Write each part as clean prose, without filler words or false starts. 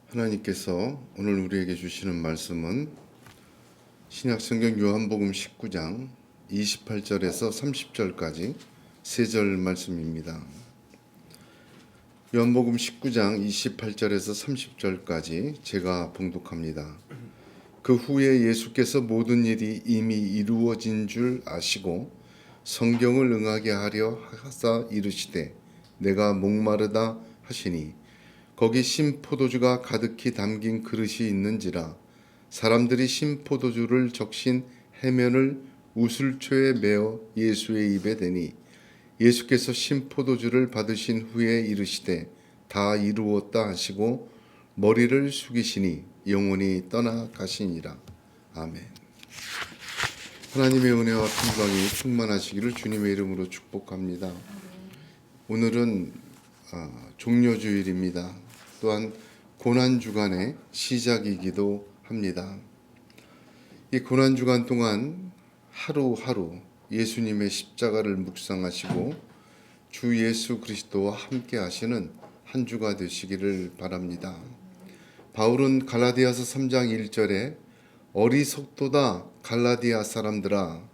하나님께서 오늘 우리에게 주시는 말씀은 신약성경 요한복음 19장 28절에서 30절까지 세 절 말씀입니다. 요한복음 19장 28절에서 30절까지 제가 봉독합니다. 그 후에 예수께서 모든 일이 이미 이루어진 줄 아시고 성경을 응하게 하려 하사 이르시되 내가 목마르다 하시니 거기 신포도주가 가득히 담긴 그릇이 있는지라 사람들이 신포도주를 적신 해면을 우슬초에 메어 예수의 입에 대니 예수께서 신포도주를 받으신 후에 이르시되 다 이루었다 하시고 머리를 숙이시니 영혼이 떠나가시니라. 아멘. 하나님의 은혜와 평강이 충만하시기를 주님의 이름으로 축복합니다. 오늘은 종료주일입니다. 또한 고난주간의 시작이기도 합니다. 이 고난주간 동안 하루하루 예수님의 십자가를 묵상하시고 주 예수 그리스도와 함께 하시는 한 주가 되시기를 바랍니다. 바울은 갈라디아서 3장 1절에 어리석도다 갈라디아 사람들아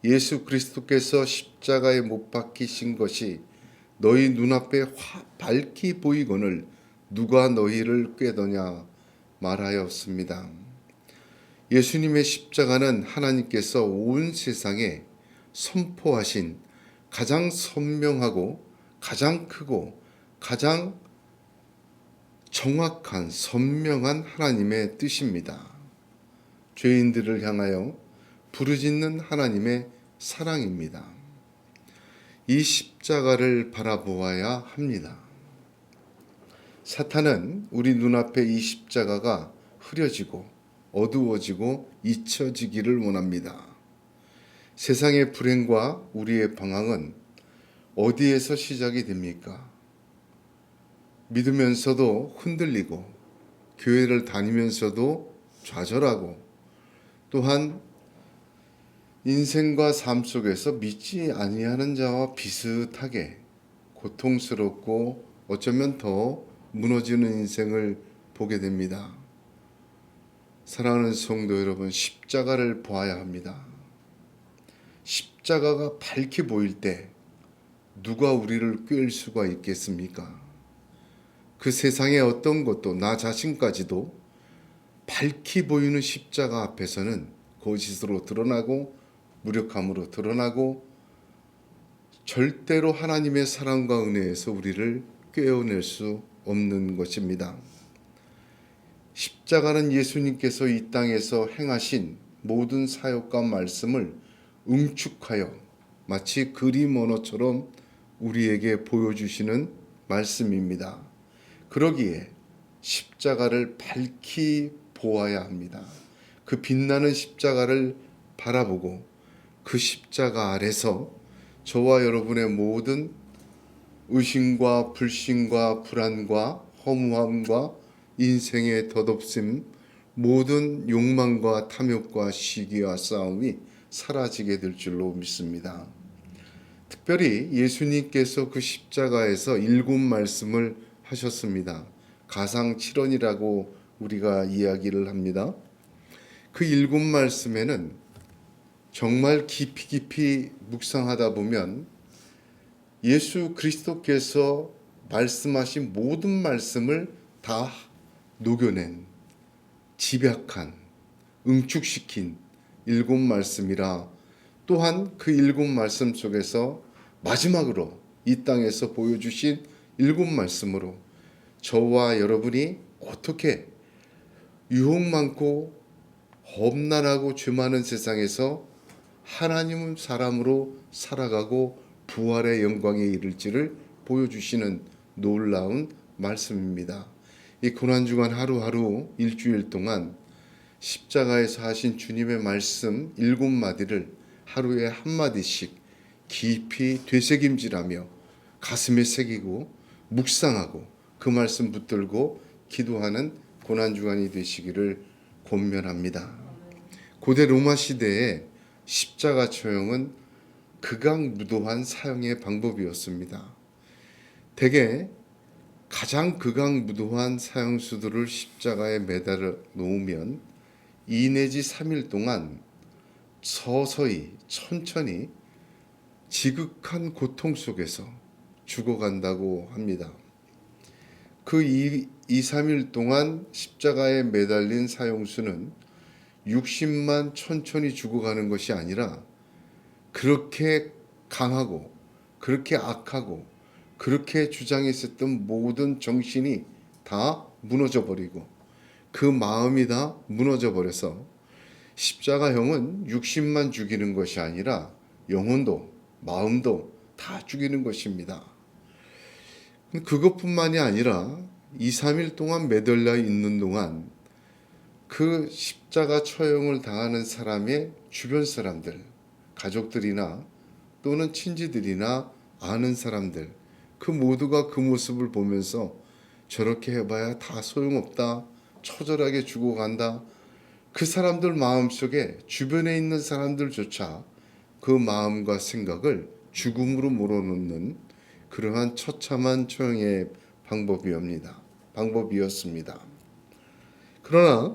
예수 그리스도께서 십자가에 못 박히신 것이 너희 눈앞에 밝히 보이거늘 누가 너희를 꾀더냐 말하였습니다. 예수님의 십자가는 하나님께서 온 세상에 선포하신 가장 선명하고 가장 크고 가장 정확한 선명한 하나님의 뜻입니다. 죄인들을 향하여 부르짖는 하나님의 사랑입니다. 이 십자가를 바라보아야 합니다. 사탄은 우리 눈앞에 이 십자가가 흐려지고 어두워지고 잊혀지기를 원합니다. 세상의 불행과 우리의 방황은 어디에서 시작이 됩니까? 믿으면서도 흔들리고 교회를 다니면서도 좌절하고 또한 인생과 삶 속에서 믿지 아니하는 자와 비슷하게 고통스럽고 어쩌면 더 무너지는 인생을 보게 됩니다. 사랑하는 성도 여러분, 십자가를 보아야 합니다. 십자가가 밝게 보일 때 누가 우리를 꾀일 수가 있겠습니까? 그 세상의 어떤 것도 나 자신까지도 밝게 보이는 십자가 앞에서는 거짓으로 드러나고 무력함으로 드러나고 절대로 하나님의 사랑과 은혜에서 우리를 꿰어낼 수 없는 것입니다. 십자가는 예수님께서 이 땅에서 행하신 모든 사역과 말씀을 응축하여 마치 그림 언어처럼 우리에게 보여주시는 말씀입니다. 그러기에 십자가를 밝히 보아야 합니다. 그 빛나는 십자가를 바라보고 그 십자가 아래서 저와 여러분의 모든 의심과 불신과 불안과 허무함과 인생의 덧없음, 모든 욕망과 탐욕과 시기와 싸움이 사라지게 될 줄로 믿습니다. 특별히 예수님께서 그 십자가에서 7말씀을 하셨습니다. 가상 7원이라고 우리가 이야기를 합니다. 그 7말씀에는 정말 깊이 묵상하다 보면 예수 그리스도께서 말씀하신 모든 말씀을 다 녹여낸, 집약한, 응축시킨 7말씀이라 또한 그 7말씀 속에서 마지막으로 이 땅에서 보여주신 7말씀으로 저와 여러분이 어떻게 유혹 많고 험난하고 죄 많은 세상에서 하나님은 사람으로 살아가고 부활의 영광에 이를지를 보여주시는 놀라운 말씀입니다. 이 고난주간 하루하루 일주일 동안 십자가에서 하신 주님의 말씀 7마디를 하루에 한마디씩 깊이 되새김질하며 가슴에 새기고 묵상하고 그 말씀 붙들고 기도하는 고난주간이 되시기를 권면합니다. 고대 로마 시대에 십자가 처형은 극악무도한 사형의 방법이었습니다. 대개 가장 극악무도한 사형수들을 십자가에 매달아 놓으면 2 내지 3일 동안 서서히 천천히 지극한 고통 속에서 죽어간다고 합니다. 그 2, 3일 동안 십자가에 매달린 사형수는 60만 천천히 죽어가는 것이 아니라 그렇게 강하고 그렇게 악하고 그렇게 주장했었던 모든 정신이 다 무너져 버리고 그 마음이 다 무너져 버려서 십자가형은 60만 죽이는 것이 아니라 영혼도 마음도 다 죽이는 것입니다. 그것뿐만이 아니라 2, 3일 동안 매달려 있는 동안 그 십자가 처형을 당하는 사람의 주변 사람들, 가족들이나 또는 친지들이나 아는 사람들, 그 모두가 그 모습을 보면서 저렇게 해봐야 다 소용없다, 처절하게 죽어간다. 그 사람들 마음속에 주변에 있는 사람들조차 그 마음과 생각을 죽음으로 몰아넣는 그러한 처참한 처형의 방법이었습니다. 그러나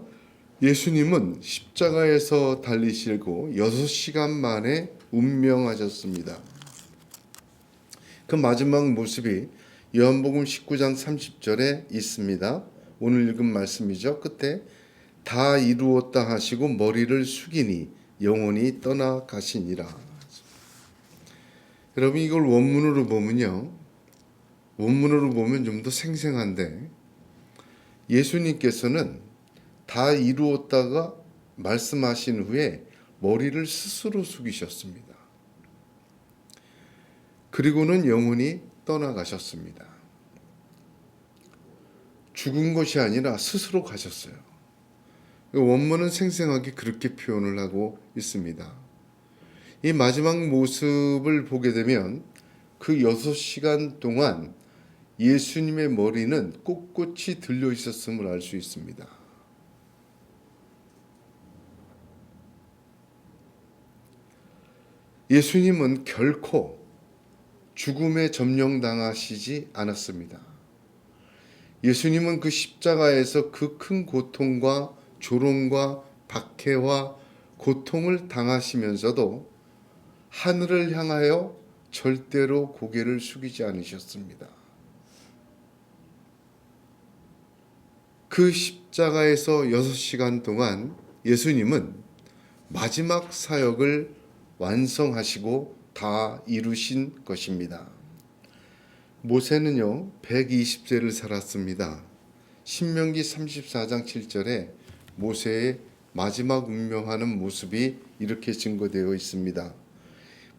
예수님은 십자가에서 달리시고 6시간 만에 운명하셨습니다. 그 마지막 모습이 요한복음 19장 30절에 있습니다. 오늘 읽은 말씀이죠. 끝에 다 이루었다 하시고 머리를 숙이니 영혼이 떠나가시니라. 여러분 이걸 원문으로 보면 좀 더 생생한데 예수님께서는 다 이루었다가 말씀하신 후에 머리를 스스로 숙이셨습니다. 그리고는 영혼이 떠나가셨습니다. 죽은 것이 아니라 스스로 가셨어요. 원문은 생생하게 그렇게 표현을 하고 있습니다. 이 마지막 모습을 보게 되면 그 6시간 동안 예수님의 머리는 꼿꼿이 들려 있었음을 알 수 있습니다. 예수님은 결코 죽음에 점령당하시지 않았습니다. 예수님은 그 십자가에서 그 큰 고통과 조롱과 박해와 고통을 당하시면서도 하늘을 향하여 절대로 고개를 숙이지 않으셨습니다. 그 십자가에서 6시간 동안 예수님은 마지막 사역을 완성하시고 다 이루신 것입니다. 모세는요 120세를 살았습니다. 신명기 34장 7절에 모세의 마지막 운명하는 모습이 이렇게 증거되어 있습니다.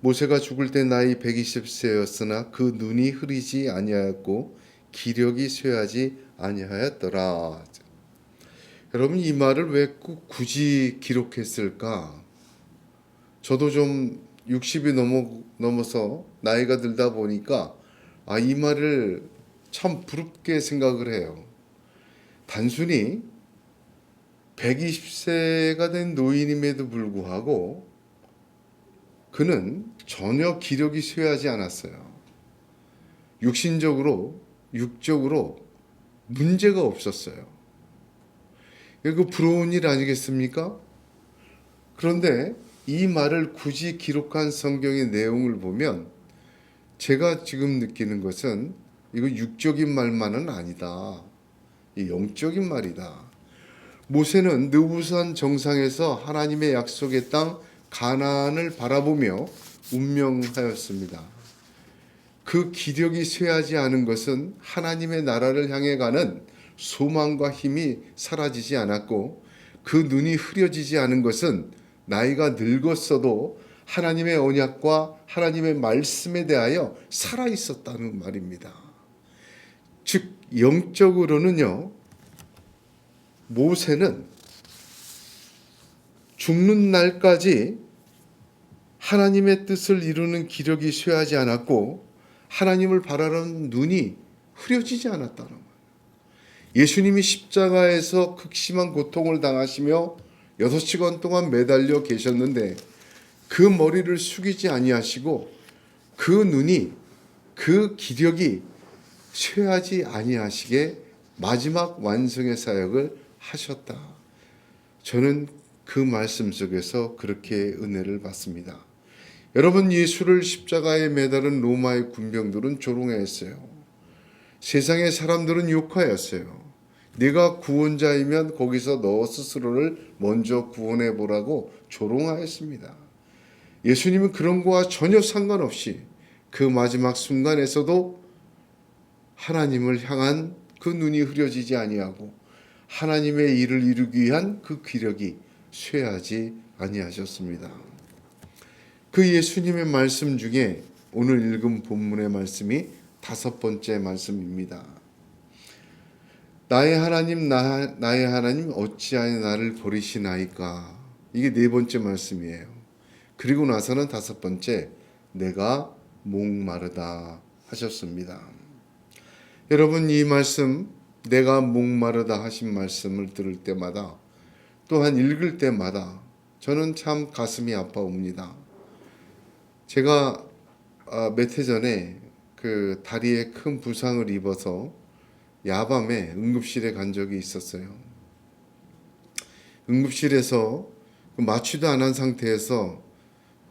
모세가 죽을 때 나이 120세였으나 그 눈이 흐리지 아니하였고 기력이 쇠하지 아니하였더라. 여러분 이 말을 왜 굳이 기록했을까? 저도 좀 60이 넘어서 나이가 들다 보니까 이 말을 참 부럽게 생각을 해요. 단순히 120세가 된 노인임에도 불구하고 그는 전혀 기력이 쇠하지 않았어요. 육적으로 문제가 없었어요. 이거 부러운 일 아니겠습니까? 그런데 이 말을 굳이 기록한 성경의 내용을 보면 제가 지금 느끼는 것은 이거 육적인 말만은 아니다. 영적인 말이다. 모세는 느부산 정상에서 하나님의 약속의 땅 가나안을 바라보며 운명하였습니다. 그 기력이 쇠하지 않은 것은 하나님의 나라를 향해 가는 소망과 힘이 사라지지 않았고 그 눈이 흐려지지 않은 것은 나이가 늙었어도 하나님의 언약과 하나님의 말씀에 대하여 살아있었다는 말입니다. 즉 영적으로는요 모세는 죽는 날까지 하나님의 뜻을 이루는 기력이 쇠하지 않았고 하나님을 바라는 눈이 흐려지지 않았다는 거예요. 예수님이 십자가에서 극심한 고통을 당하시며 6시간 동안 매달려 계셨는데 그 머리를 숙이지 아니하시고 그 눈이 그 기력이 쇠하지 아니하시게 마지막 완성의 사역을 하셨다. 저는 그 말씀 속에서 그렇게 은혜를 받습니다. 여러분, 예수를 십자가에 매달은 로마의 군병들은 조롱했어요. 세상의 사람들은 욕하였어요. 네가 구원자이면 거기서 너 스스로를 먼저 구원해 보라고 조롱하였습니다. 예수님은 그런 거와 전혀 상관없이 그 마지막 순간에서도 하나님을 향한 그 눈이 흐려지지 아니하고 하나님의 일을 이루기 위한 그 기력이 쇠하지 아니하셨습니다. 그 예수님의 말씀 중에 오늘 읽은 본문의 말씀이 5번째 말씀입니다. 나의 하나님, 나의 하나님 어찌하여 나를 버리시나이까. 이게 4번째 말씀이에요. 그리고 나서는 5번째, 내가 목마르다 하셨습니다. 여러분, 이 말씀, 내가 목마르다 하신 말씀을 들을 때마다, 또한 읽을 때마다 저는 참 가슴이 아파옵니다. 제가 몇 해 전에 그 다리에 큰 부상을 입어서 야밤에 응급실에 간 적이 있었어요. 응급실에서 마취도 안 한 상태에서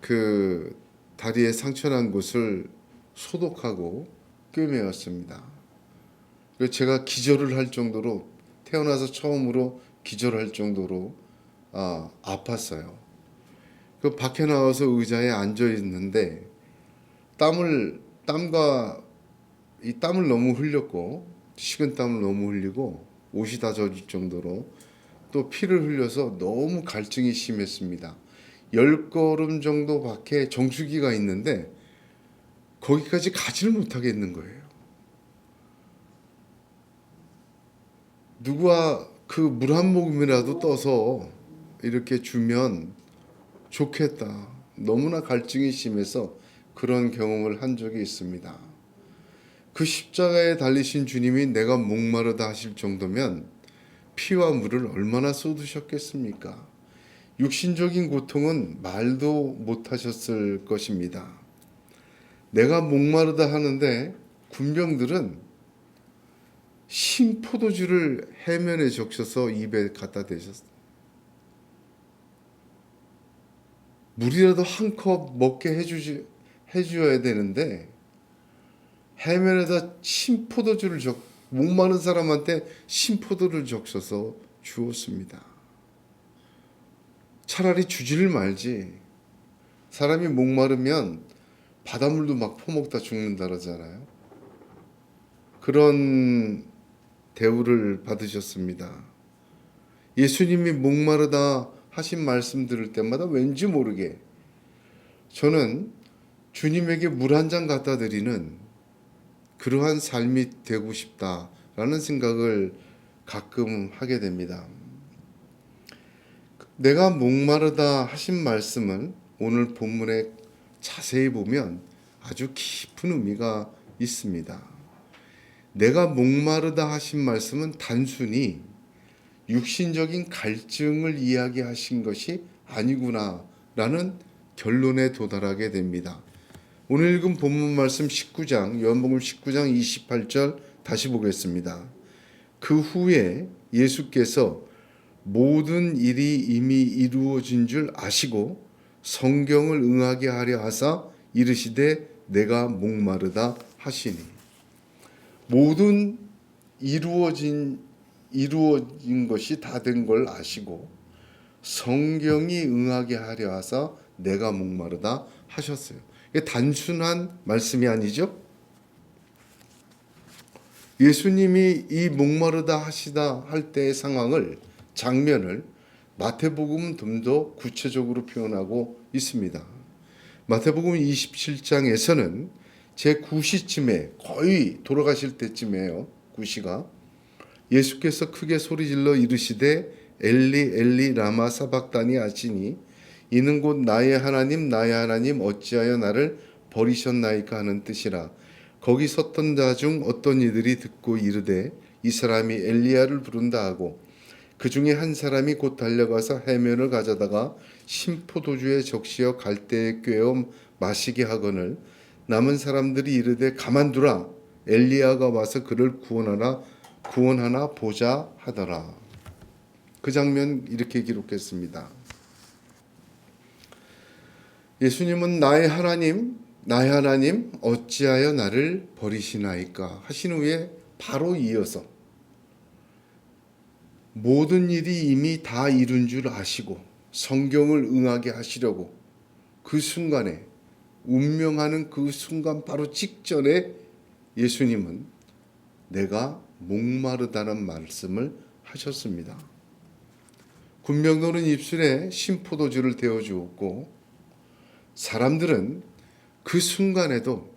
그 다리에 상처난 곳을 소독하고 꿰매었습니다. 그래서 제가 기절을 할 정도로, 태어나서 처음으로 기절할 정도로 아팠어요. 그 밖에 나와서 의자에 앉아 있는데 땀을 너무 흘렸고, 식은 땀을 너무 흘리고 옷이 다 젖을 정도로 또 피를 흘려서 너무 갈증이 심했습니다. 10걸음 정도 밖에 정수기가 있는데 거기까지 가지를 못하겠는 거예요. 누가 그 물 한 모금이라도 떠서 이렇게 주면 좋겠다. 너무나 갈증이 심해서 그런 경험을 한 적이 있습니다. 그 십자가에 달리신 주님이 내가 목마르다 하실 정도면 피와 물을 얼마나 쏟으셨겠습니까? 육신적인 고통은 말도 못하셨을 것입니다. 내가 목마르다 하는데 군병들은 신포도주를 해면에 적셔서 입에 갖다 대셨어요. 물이라도 한 컵 먹게 해줘야 되는데 해면에다 신포도주를 목마른 사람한테 신포도를 적셔서 주었습니다. 차라리 주지를 말지. 사람이 목마르면 바닷물도 막 퍼먹다 죽는다 그러잖아요. 그런 대우를 받으셨습니다. 예수님이 목마르다 하신 말씀 들을 때마다 왠지 모르게 저는 주님에게 물 한 잔 갖다 드리는 그러한 삶이 되고 싶다라는 생각을 가끔 하게 됩니다. 내가 목마르다 하신 말씀은 오늘 본문에 자세히 보면 아주 깊은 의미가 있습니다. 내가 목마르다 하신 말씀은 단순히 육신적인 갈증을 이야기하신 것이 아니구나라는 결론에 도달하게 됩니다. 오늘 읽은 본문 말씀 19장, 요한복음 19장 28절 다시 보겠습니다. 그 후에 예수께서 모든 일이 이미 이루어진 줄 아시고 성경을 응하게 하려 하사 이르시되 내가 목마르다 하시니. 모든 이루어진 것이 다 된 걸 아시고 성경이 응하게 하려 하사 내가 목마르다 하셨어요. 이게 단순한 말씀이 아니죠. 예수님이 이 목마르다 하시다 할 때의 상황을, 장면을 마태복음은 좀 더 구체적으로 표현하고 있습니다. 마태복음 27장에서는 제9시쯤에 거의 돌아가실 때쯤에요. 9시가 예수께서 크게 소리질러 이르시되 엘리 엘리 라마 사박다니 하시니 이는 곧 나의 하나님 어찌하여 나를 버리셨나이까 하는 뜻이라. 거기 섰던 자 중 어떤 이들이 듣고 이르되 이 사람이 엘리야를 부른다 하고 그 중에 한 사람이 곧 달려가서 해면을 가져다가 신포도주에 적시어 갈대에 꿰어 마시게 하거늘 남은 사람들이 이르되 가만두라 엘리야가 와서 그를 구원하나 보자 하더라. 그 장면 이렇게 기록했습니다. 예수님은 나의 하나님 어찌하여 나를 버리시나이까 하신 후에 바로 이어서 모든 일이 이미 다 이룬 줄 아시고 성경을 응하게 하시려고 그 순간에 운명하는 그 순간 바로 직전에 예수님은 내가 목마르다는 말씀을 하셨습니다. 군병들은 입술에 신포도주를 데워주었고 사람들은 그 순간에도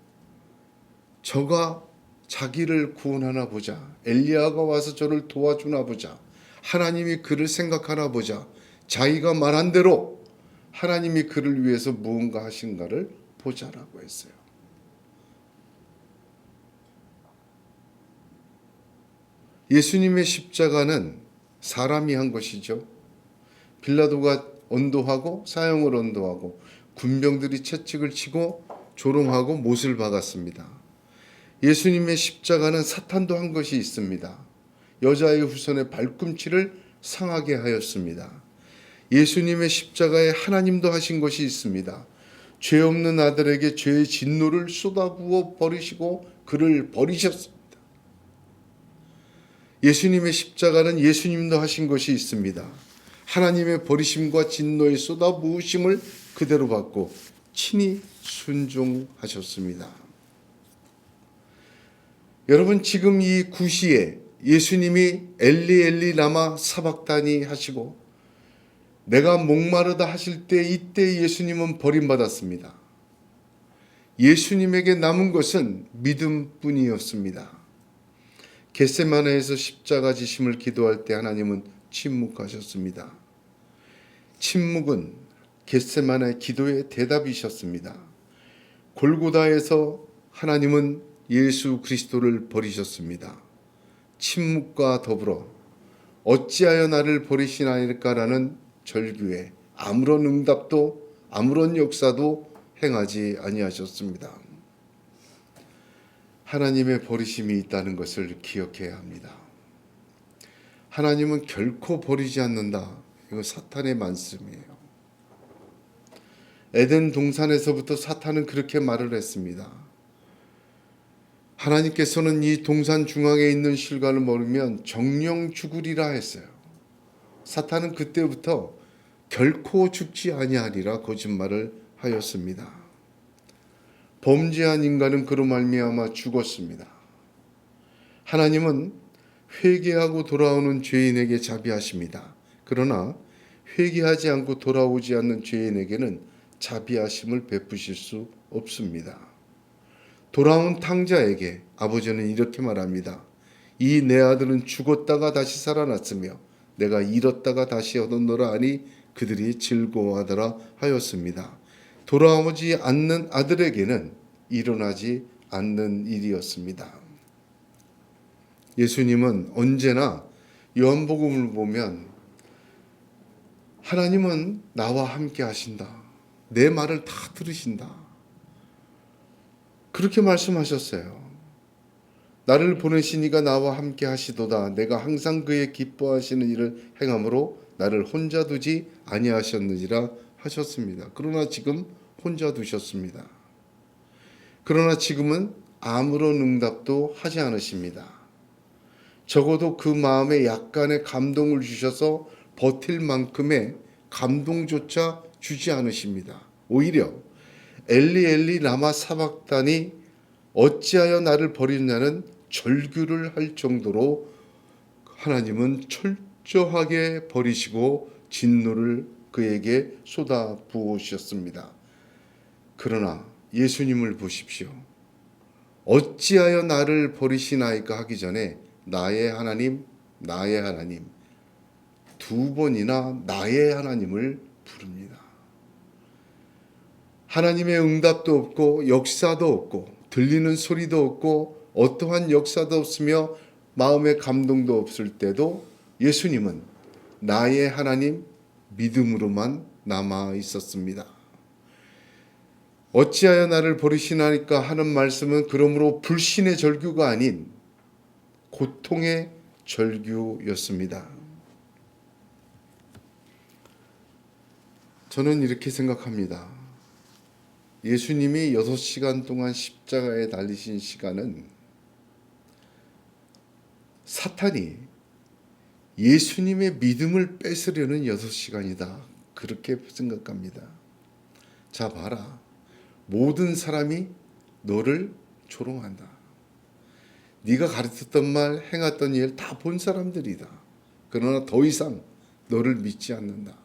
저가 자기를 구원하나 보자, 엘리야가 와서 저를 도와주나 보자, 하나님이 그를 생각하나 보자, 자기가 말한 대로 하나님이 그를 위해서 무언가 하신가를 보자라고 했어요. 예수님의 십자가는 사람이 한 것이죠. 빌라도가 언도하고 사형을 언도하고 군병들이 채찍을 치고 조롱하고 못을 박았습니다. 예수님의 십자가는 사탄도 한 것이 있습니다. 여자의 후손의 발꿈치를 상하게 하였습니다. 예수님의 십자가에 하나님도 하신 것이 있습니다. 죄 없는 아들에게 죄의 진노를 쏟아부어 버리시고 그를 버리셨습니다. 예수님의 십자가는 예수님도 하신 것이 있습니다. 하나님의 버리심과 진노의 쏟아부으심을 그대로 받고 친히 순종하셨습니다. 여러분, 지금 이 구시에 예수님이 엘리 엘리 라마 사박다니 하시고 내가 목마르다 하실 때 이때 예수님은 버림받았습니다. 예수님에게 남은 것은 믿음뿐이었습니다. 겟세마네에서 십자가 지심을 기도할 때 하나님은 침묵하셨습니다. 침묵은 겟세마네 기도의 대답이셨습니다. 골고다에서 하나님은 예수 그리스도를 버리셨습니다. 침묵과 더불어 어찌하여 나를 버리시나이까라는 절규에 아무런 응답도 아무런 역사도 행하지 아니하셨습니다. 하나님의 버리심이 있다는 것을 기억해야 합니다. 하나님은 결코 버리지 않는다. 이거 사탄의 말씀이에요. 에덴 동산에서부터 사탄은 그렇게 말을 했습니다. 하나님께서는 이 동산 중앙에 있는 실과를 먹으면 정령 죽으리라 했어요. 사탄은 그때부터 결코 죽지 아니하리라 거짓말을 하였습니다. 범죄한 인간은 그로 말미암아 죽었습니다. 하나님은 회개하고 돌아오는 죄인에게 자비하십니다. 그러나 회개하지 않고 돌아오지 않는 죄인에게는 자비하심을 베푸실 수 없습니다. 돌아온 탕자에게 아버지는 이렇게 말합니다. 이 내 아들은 죽었다가 다시 살아났으며 내가 잃었다가 다시 얻었노라 하니 그들이 즐거워하더라 하였습니다. 돌아오지 않는 아들에게는 일어나지 않는 일이었습니다. 예수님은 언제나 요한복음을 보면 하나님은 나와 함께 하신다. 내 말을 다 들으신다. 그렇게 말씀하셨어요. 나를 보내신 이가 나와 함께 하시도다. 내가 항상 그의 기뻐하시는 일을 행함으로 나를 혼자 두지 아니하셨느니라 하셨습니다. 그러나 지금 혼자 두셨습니다. 그러나 지금은 아무런 응답도 하지 않으십니다. 적어도 그 마음에 약간의 감동을 주셔서 버틸 만큼의 감동조차 주지 않으십니다. 오히려 엘리 엘리 라마 사박다니 어찌하여 나를 버리느냐는 절규를 할 정도로 하나님은 철저하게 버리시고 진노를 그에게 쏟아 부으셨습니다. 그러나 예수님을 보십시오. 어찌하여 나를 버리시나이까 하기 전에 나의 하나님, 나의 하나님 두 번이나 나의 하나님을 부릅니다. 하나님의 응답도 없고 역사도 없고 들리는 소리도 없고 어떠한 역사도 없으며 마음의 감동도 없을 때도 예수님은 나의 하나님 믿음으로만 남아 있었습니다. 어찌하여 나를 버리시나이까 하는 말씀은 그러므로 불신의 절규가 아닌 고통의 절규였습니다. 저는 이렇게 생각합니다. 예수님이 6시간 동안 십자가에 달리신 시간은 사탄이 예수님의 믿음을 뺏으려는 6시간이다. 그렇게 생각합니다. 자, 봐라. 모든 사람이 너를 조롱한다. 네가 가르쳤던 말, 행했던 일 다 본 사람들이다. 그러나 더 이상 너를 믿지 않는다.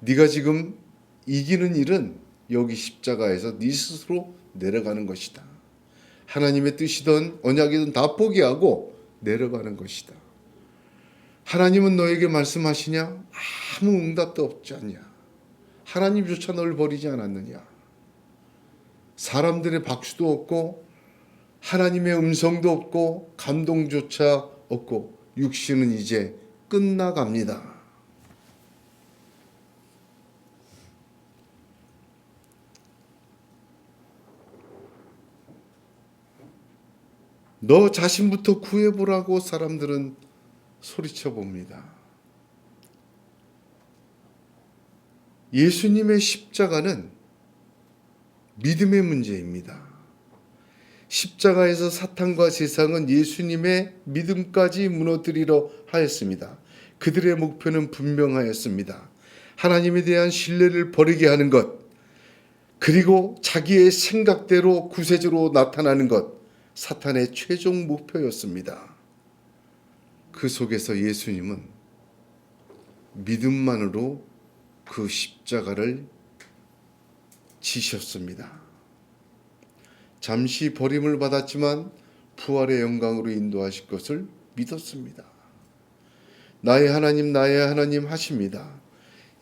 네가 지금 이기는 일은 여기 십자가에서 네 스스로 내려가는 것이다. 하나님의 뜻이든 언약이든 다 포기하고 내려가는 것이다. 하나님은 너에게 말씀하시냐? 아무 응답도 없지 않냐? 하나님조차 널 버리지 않았느냐? 사람들의 박수도 없고 하나님의 음성도 없고 감동조차 없고 육신은 이제 끝나갑니다. 너 자신부터 구해보라고 사람들은 소리쳐 봅니다. 예수님의 십자가는 믿음의 문제입니다. 십자가에서 사탄과 세상은 예수님의 믿음까지 무너뜨리려 하였습니다. 그들의 목표는 분명하였습니다. 하나님에 대한 신뢰를 버리게 하는 것, 그리고 자기의 생각대로 구세주로 나타나는 것, 사탄의 최종 목표였습니다. 그 속에서 예수님은 믿음만으로 그 십자가를 지셨습니다. 잠시 버림을 받았지만 부활의 영광으로 인도하실 것을 믿었습니다. 나의 하나님 하십니다.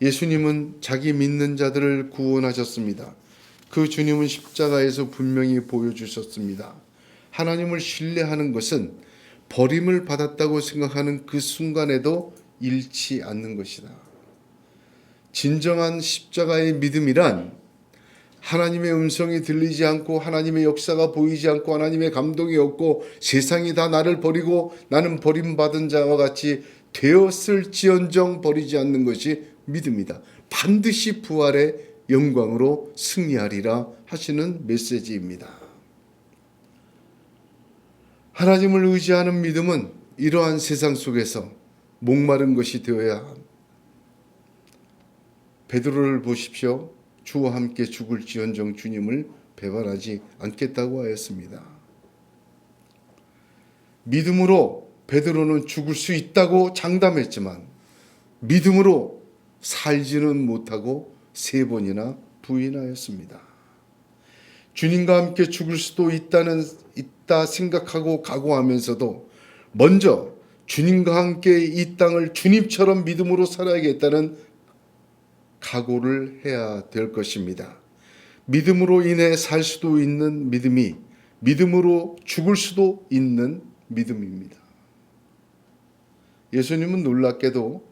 예수님은 자기 믿는 자들을 구원하셨습니다. 그 주님은 십자가에서 분명히 보여주셨습니다. 하나님을 신뢰하는 것은 버림을 받았다고 생각하는 그 순간에도 잃지 않는 것이다. 진정한 십자가의 믿음이란 하나님의 음성이 들리지 않고 하나님의 역사가 보이지 않고 하나님의 감동이 없고 세상이 다 나를 버리고 나는 버림받은 자와 같이 되었을지언정 버리지 않는 것이 믿음이다. 반드시 부활의 영광으로 승리하리라 하시는 메시지입니다. 하나님을 의지하는 믿음은 이러한 세상 속에서 목마른 것이 되어야 합니다. 베드로를 보십시오. 주와 함께 죽을지언정 주님을 배반하지 않겠다고 하였습니다. 믿음으로 베드로는 죽을 수 있다고 장담했지만 믿음으로 살지는 못하고 3번이나 부인하였습니다. 주님과 함께 죽을 수도 있다 생각하고 각오하면서도 먼저 주님과 함께 이 땅을 주님처럼 믿음으로 살아야겠다는 각오를 해야 될 것입니다. 믿음으로 인해 살 수도 있는 믿음이 믿음으로 죽을 수도 있는 믿음입니다. 예수님은 놀랍게도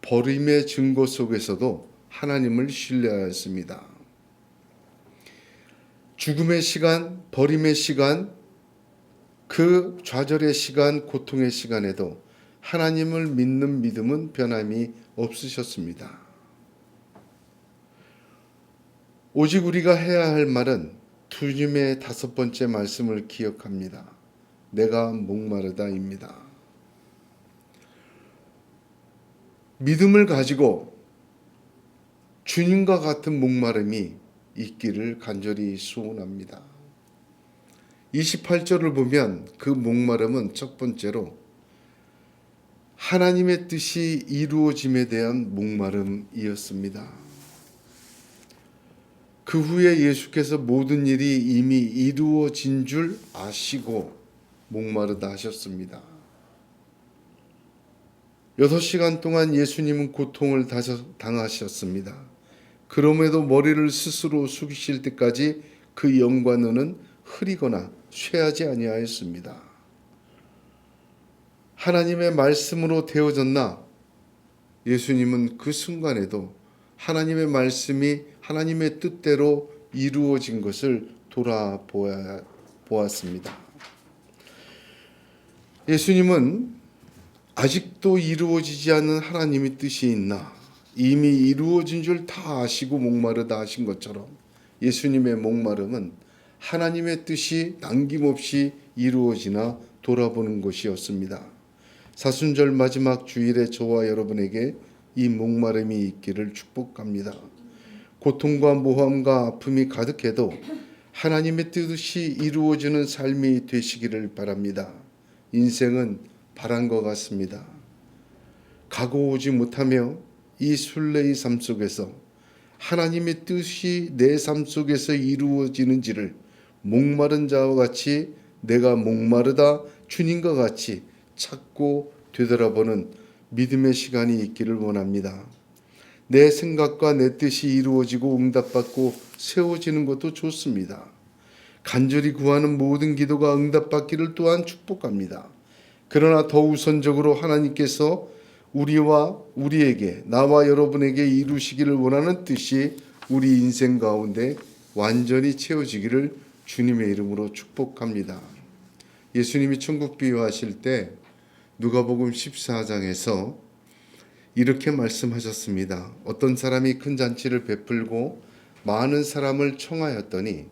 버림의 증거 속에서도 하나님을 신뢰하였습니다. 죽음의 시간, 버림의 시간, 그 좌절의 시간, 고통의 시간에도 하나님을 믿는 믿음은 변함이 없으셨습니다. 오직 우리가 해야 할 말은 주님의 5번째 말씀을 기억합니다. 내가 목마르다입니다. 믿음을 가지고 주님과 같은 목마름이 있기를 간절히 소원합니다. 28절을 보면 그 목마름은 첫 번째로 하나님의 뜻이 이루어짐에 대한 목마름이었습니다. 그 후에 예수께서 모든 일이 이미 이루어진 줄 아시고 목마르다 하셨습니다. 6시간 동안 예수님은 고통을 당하셨습니다. 그럼에도 머리를 스스로 숙이실 때까지 그 영과 눈은 흐리거나 쇠하지 아니하였습니다. 하나님의 말씀으로 되어졌나? 예수님은 그 순간에도 하나님의 말씀이 하나님의 뜻대로 이루어진 것을 돌아보았습니다. 예수님은 아직도 이루어지지 않은 하나님의 뜻이 있나 이미 이루어진 줄 다 아시고 목마르다 하신 것처럼 예수님의 목마름은 하나님의 뜻이 남김없이 이루어지나 돌아보는 것이었습니다. 사순절 마지막 주일에 저와 여러분에게 이 목마름이 있기를 축복합니다. 고통과 모함과 아픔이 가득해도 하나님의 뜻이 이루어지는 삶이 되시기를 바랍니다. 인생은 바람과 같습니다. 가고 오지 못하며 이 순례의 삶 속에서 하나님의 뜻이 내 삶 속에서 이루어지는지를 목마른 자와 같이 내가 목마르다 주님과 같이 찾고 되돌아보는 믿음의 시간이 있기를 원합니다. 내 생각과 내 뜻이 이루어지고 응답받고 세워지는 것도 좋습니다. 간절히 구하는 모든 기도가 응답받기를 또한 축복합니다. 그러나 더 우선적으로 하나님께서 우리와 우리에게 나와 여러분에게 이루시기를 원하는 뜻이 우리 인생 가운데 완전히 채워지기를 주님의 이름으로 축복합니다. 예수님이 천국 비유하실 때 누가복음 14장에서 이렇게 말씀하셨습니다. 어떤 사람이 큰 잔치를 베풀고 많은 사람을 청하였더니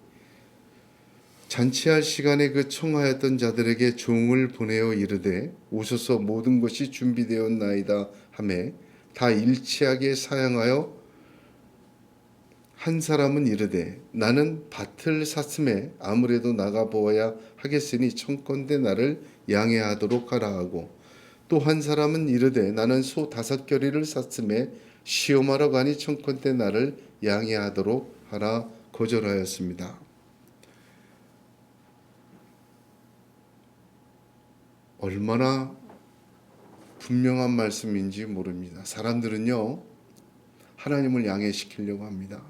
잔치할 시간에 그 청하였던 자들에게 종을 보내어 이르되 오소서 모든 것이 준비되었나이다 하매 다 일치하게 사양하여 한 사람은 이르되 나는 밭을 샀음에 아무래도 나가 보아야 하겠으니 청컨대 나를 양해하도록 하라 하고 또 한 사람은 이르되 나는 소 5겨리를 샀음에 시험하러 가니 청컨대 나를 양해하도록 하라 거절하였습니다. 얼마나 분명한 말씀인지 모릅니다. 사람들은요, 하나님을 양해시키려고 합니다.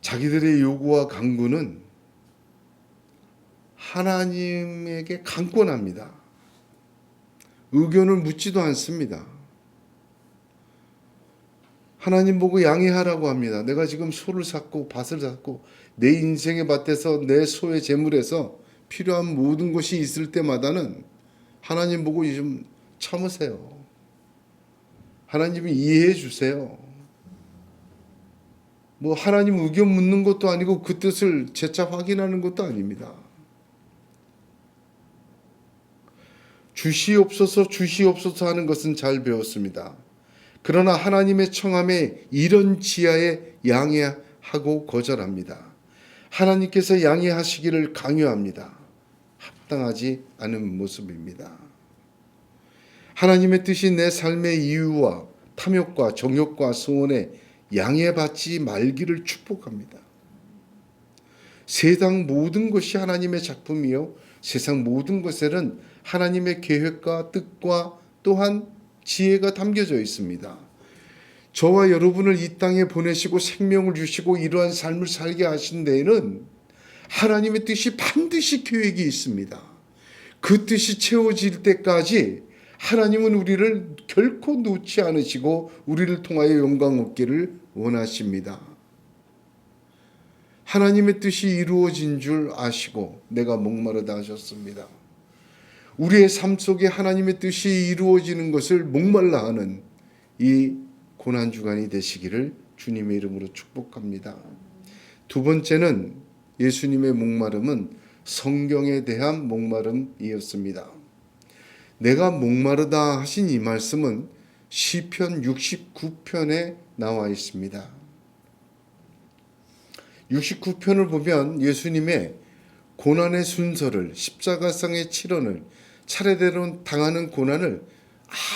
자기들의 요구와 강구는 하나님에게 강권합니다. 의견을 묻지도 않습니다. 하나님 보고 양해하라고 합니다. 내가 지금 소를 샀고 밭을 샀고 내 인생의 밭에서 내 소의 재물에서 필요한 모든 것이 있을 때마다는 하나님 보고 좀 참으세요. 하나님이 이해해 주세요. 뭐 하나님 의견 묻는 것도 아니고 그 뜻을 재차 확인하는 것도 아닙니다. 주시옵소서 주시옵소서 하는 것은 잘 배웠습니다. 그러나 하나님의 청함에 이런 지하에 양해하고 거절합니다. 하나님께서 양해하시기를 강요합니다. 합당하지 않은 모습입니다. 하나님의 뜻이 내 삶의 이유와 탐욕과 정욕과 소원에 양해받지 말기를 축복합니다. 세상 모든 것이 하나님의 작품이요 세상 모든 것에는 하나님의 계획과 뜻과 또한 지혜가 담겨져 있습니다. 저와 여러분을 이 땅에 보내시고 생명을 주시고 이러한 삶을 살게 하신 데에는 하나님의 뜻이 반드시 계획이 있습니다. 그 뜻이 채워질 때까지 하나님은 우리를 결코 놓지 않으시고 우리를 통하여 영광 얻기를 원하십니다. 하나님의 뜻이 이루어진 줄 아시고 내가 목마르다 하셨습니다. 우리의 삶 속에 하나님의 뜻이 이루어지는 것을 목말라 하는 이 고난주간이 되시기를 주님의 이름으로 축복합니다. 두 번째는 예수님의 목마름은 성경에 대한 목마름이었습니다. 내가 목마르다 하신 이 말씀은 시편 69편에 나와 있습니다. 69편을 보면 예수님의 고난의 순서를 십자가상의 치료를 차례대로 당하는 고난을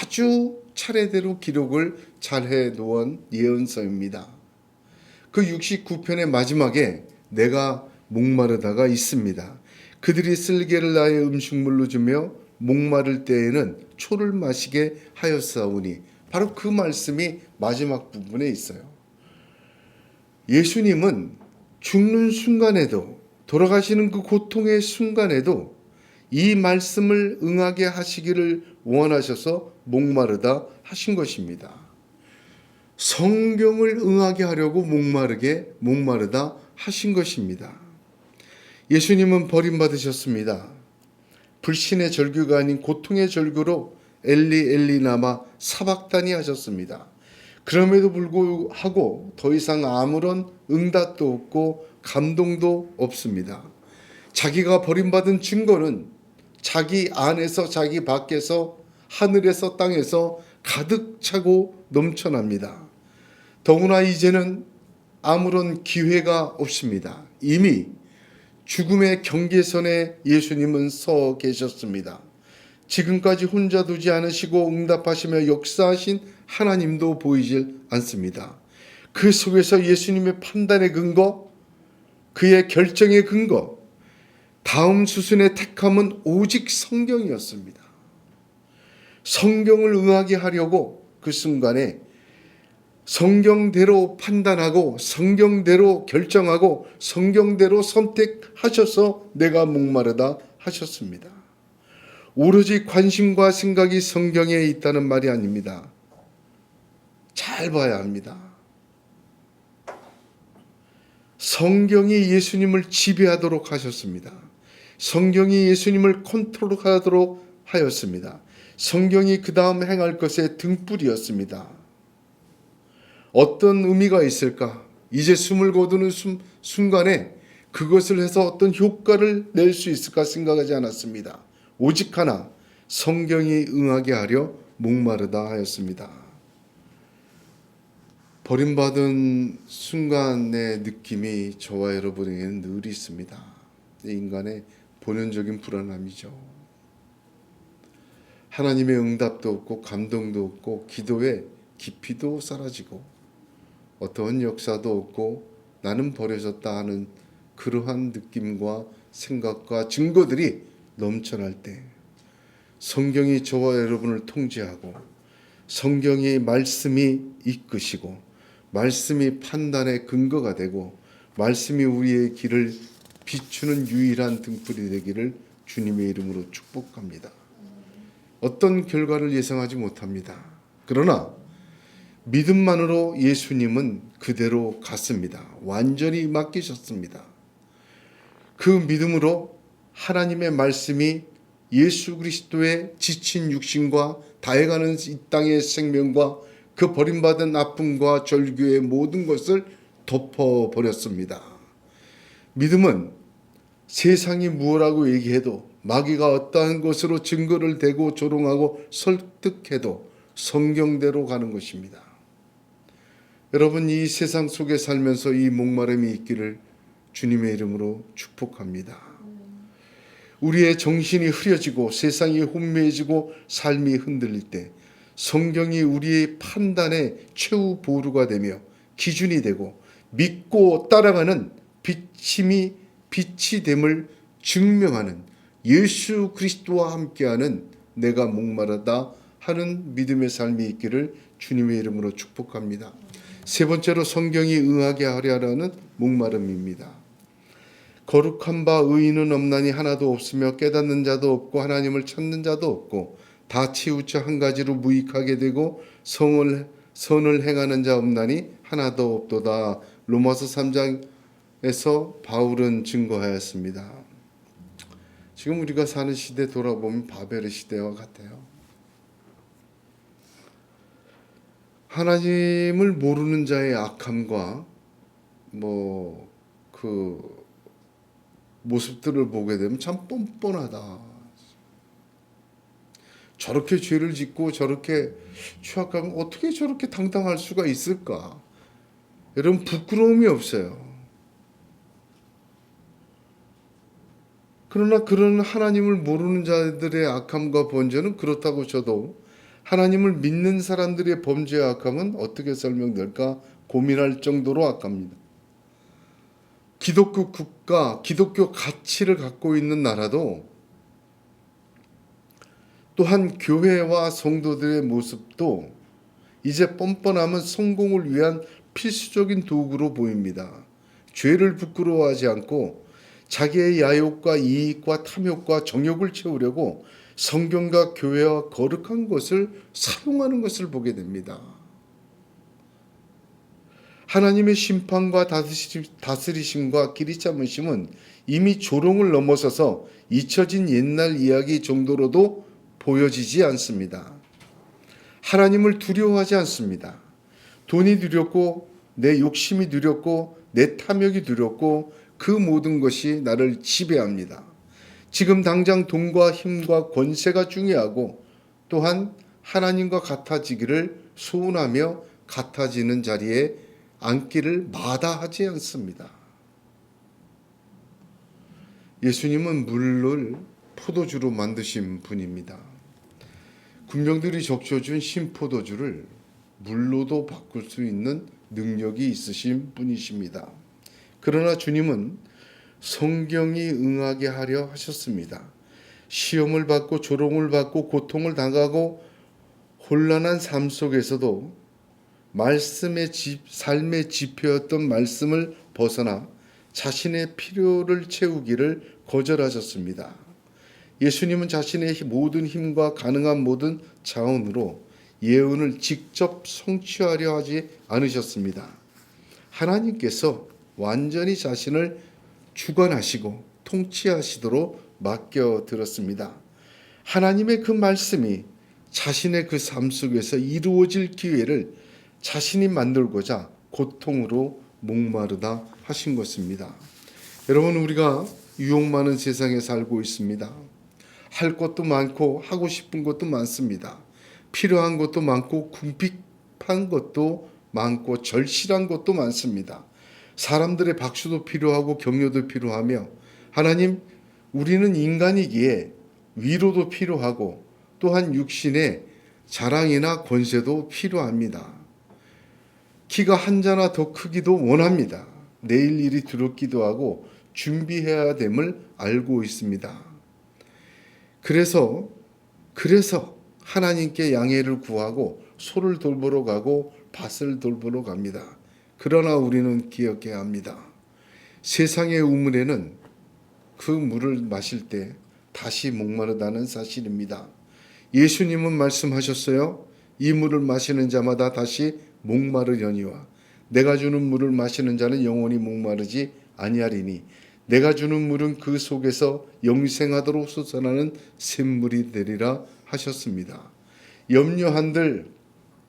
아주 차례대로 기록을 잘해 놓은 예언서입니다. 그 69편의 마지막에 내가 목마르다가 있습니다. 그들이 쓸개를 나의 음식물로 주며 목마를 때에는 초를 마시게 하였사오니 바로 그 말씀이 마지막 부분에 있어요. 예수님은 죽는 순간에도 돌아가시는 그 고통의 순간에도 이 말씀을 응하게 하시기를 원하셔서 목마르다 하신 것입니다. 성경을 응하게 하려고 목마르다 하신 것입니다. 예수님은 버림받으셨습니다. 불신의 절규가 아닌 고통의 절규로 엘리 엘리 라마 사박다니 하셨습니다. 그럼에도 불구하고 더 이상 아무런 응답도 없고 감동도 없습니다. 자기가 버림받은 증거는 자기 안에서 자기 밖에서 하늘에서 땅에서 가득 차고 넘쳐납니다. 더구나 이제는 아무런 기회가 없습니다. 이미 죽음의 경계선에 예수님은 서 계셨습니다. 지금까지 혼자 두지 않으시고 응답하시며 역사하신 하나님도 보이질 않습니다. 그 속에서 예수님의 판단의 근거, 그의 결정의 근거, 다음 수순의 택함은 오직 성경이었습니다. 성경을 응하게 하려고 그 순간에 성경대로 판단하고 성경대로 결정하고 성경대로 선택하셔서 내가 목마르다 하셨습니다. 오로지 관심과 생각이 성경에 있다는 말이 아닙니다. 잘 봐야 합니다. 성경이 예수님을 지배하도록 하셨습니다. 성경이 예수님을 컨트롤하도록 하였습니다. 성경이 그 다음 행할 것의 등불이었습니다. 어떤 의미가 있을까? 이제 숨을 거두는 순간에 그것을 해서 어떤 효과를 낼 수 있을까 생각하지 않았습니다. 오직 하나, 성경이 응하게 하려 목마르다 하였습니다. 버림받은 순간의 느낌이 저와 여러분에게는 늘 있습니다. 인간의 본연적인 불안함이죠. 하나님의 응답도 없고 감동도 없고 기도의 깊이도 사라지고 어떠한 역사도 없고 나는 버려졌다 하는 그러한 느낌과 생각과 증거들이 넘쳐날 때 성경이 저와 여러분을 통제하고 성경이 말씀이 이끄시고 말씀이 판단의 근거가 되고 말씀이 우리의 길을 비추는 유일한 등불이 되기를 주님의 이름으로 축복합니다. 어떤 결과를 예상하지 못합니다. 그러나 믿음만으로 예수님은 그대로 갔습니다. 완전히 맡기셨습니다. 그 믿음으로 하나님의 말씀이 예수 그리스도의 지친 육신과 다해가는 이 땅의 생명과 그 버림받은 아픔과 절규의 모든 것을 덮어버렸습니다. 믿음은 세상이 무엇라고 얘기해도 마귀가 어떠한 것으로 증거를 대고 조롱하고 설득해도 성경대로 가는 것입니다. 여러분, 이 세상 속에 살면서 이 목마름이 있기를 주님의 이름으로 축복합니다. 우리의 정신이 흐려지고 세상이 혼미해지고 삶이 흔들릴 때 성경이 우리의 판단의 최후 보루가 되며 기준이 되고 믿고 따라가는 빛이 됨을 증명하는 예수 그리스도와 함께하는 내가 목마르다 하는 믿음의 삶이 있기를 주님의 이름으로 축복합니다. 세 번째로 성경이 응하게 하려는 목마름입니다. 거룩한 바 의인은 없나니 하나도 없으며 깨닫는 자도 없고 하나님을 찾는 자도 없고 다 치우쳐 한 가지로 무익하게 되고 선을 행하는 자 없나니 하나도 없도다. 로마서 3장에서 바울은 증거하였습니다. 지금 우리가 사는 시대 돌아보면 바벨의 시대와 같아요. 하나님을 모르는 자의 악함과 그 모습들을 보게 되면 참 뻔뻔하다. 저렇게 죄를 짓고 저렇게 취약하면 어떻게 저렇게 당당할 수가 있을까? 여러분, 부끄러움이 없어요. 그러나 그런 하나님을 모르는 자들의 악함과 번제는 그렇다고 쳐도 하나님을 믿는 사람들의 범죄와 악함은 어떻게 설명될까 고민할 정도로 악합니다. 기독교 국가, 기독교 가치를 갖고 있는 나라도 또한 교회와 성도들의 모습도 이제 뻔뻔함은 성공을 위한 필수적인 도구로 보입니다. 죄를 부끄러워하지 않고 자기의 야욕과 이익과 탐욕과 정욕을 채우려고 성경과 교회와 거룩한 것을 사용하는 것을 보게 됩니다. 하나님의 심판과 다스리심과 길이 참으심은 이미 조롱을 넘어서서 잊혀진 옛날 이야기 정도로도 보여지지 않습니다. 하나님을 두려워하지 않습니다. 돈이 두렵고 내 욕심이 두렵고 내 탐욕이 두렵고 그 모든 것이 나를 지배합니다. 지금 당장 돈과 힘과 권세가 중요하고 또한 하나님과 같아지기를 소원하며 같아지는 자리에 앉기를 마다하지 않습니다. 예수님은 물을 포도주로 만드신 분입니다. 군병들이 적셔준 신포도주를 물로도 바꿀 수 있는 능력이 있으신 분이십니다. 그러나 주님은 성경이 응하게 하려 하셨습니다. 시험을 받고 조롱을 받고 고통을 당하고 혼란한 삶 속에서도 삶의 지표였던 말씀을 벗어나 자신의 필요를 채우기를 거절하셨습니다. 예수님은 자신의 모든 힘과 가능한 모든 자원으로 예언을 직접 성취하려 하지 않으셨습니다. 하나님께서 완전히 자신을 주관하시고 통치하시도록 맡겨드렸습니다. 하나님의 그 말씀이 자신의 그 삶 속에서 이루어질 기회를 자신이 만들고자 고통으로 목마르다 하신 것입니다. 여러분, 우리가 유혹 많은 세상에 살고 있습니다. 할 것도 많고 하고 싶은 것도 많습니다. 필요한 것도 많고 궁핍한 것도 많고 절실한 것도 많습니다. 사람들의 박수도 필요하고 격려도 필요하며 하나님, 우리는 인간이기에 위로도 필요하고 또한 육신의 자랑이나 권세도 필요합니다. 키가 한 자나 더 크기도 원합니다. 내일 일이 두렵기도 하고 준비해야 됨을 알고 있습니다. 그래서 하나님께 양해를 구하고 소를 돌보러 가고 밭을 돌보러 갑니다. 그러나 우리는 기억해야 합니다. 세상의 우물에는 그 물을 마실 때 다시 목마르다는 사실입니다. 예수님은 말씀하셨어요. 이 물을 마시는 자마다 다시 목마르려니와 내가 주는 물을 마시는 자는 영원히 목마르지 아니하리니 내가 주는 물은 그 속에서 영생하도록 솟아나는 샘물이 되리라 하셨습니다. 염려한들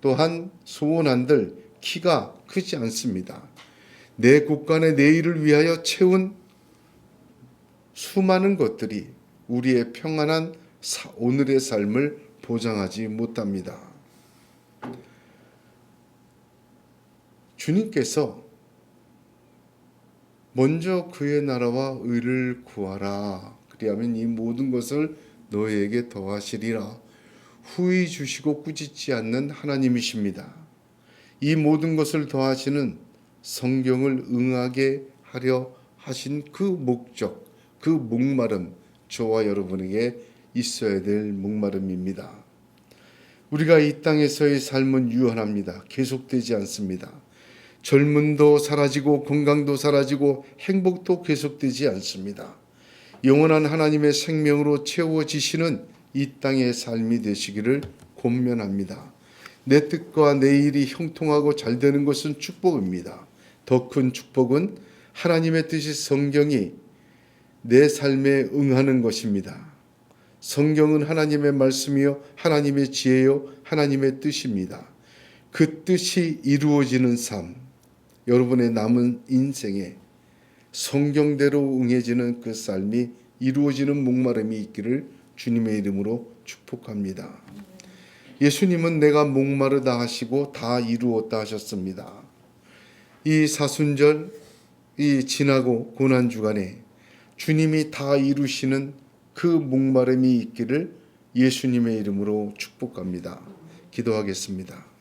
또한 소원한들 키가 크지 않습니다. 내 곳간의 내일을 위하여 채운 수많은 것들이 우리의 평안한 오늘의 삶을 보장하지 못합니다. 주님께서 먼저 그의 나라와 의를 구하라. 그리하면 이 모든 것을 너희에게 더하시리라. 후히 주시고 꾸짖지 않는 하나님이십니다. 이 모든 것을 더하시는 성경을 응하게 하려 하신 그 목적, 그 목마름, 저와 여러분에게 있어야 될 목마름입니다. 우리가 이 땅에서의 삶은 유한합니다. 계속되지 않습니다. 젊음도 사라지고 건강도 사라지고 행복도 계속되지 않습니다. 영원한 하나님의 생명으로 채워지시는 이 땅의 삶이 되시기를 권면합니다. 내 뜻과 내 일이 형통하고 잘 되는 것은 축복입니다. 더 큰 축복은 하나님의 뜻이 성경이 내 삶에 응하는 것입니다. 성경은 하나님의 말씀이요 하나님의 지혜요 하나님의 뜻입니다. 그 뜻이 이루어지는 삶, 여러분의 남은 인생에 성경대로 응해지는 그 삶이 이루어지는 목마름이 있기를 주님의 이름으로 축복합니다. 예수님은 내가 목마르다 하시고 다 이루었다 하셨습니다. 이 사순절, 이 지나고 고난주간에 주님이 다 이루시는 그 목마름이 있기를 예수님의 이름으로 축복합니다. 기도하겠습니다.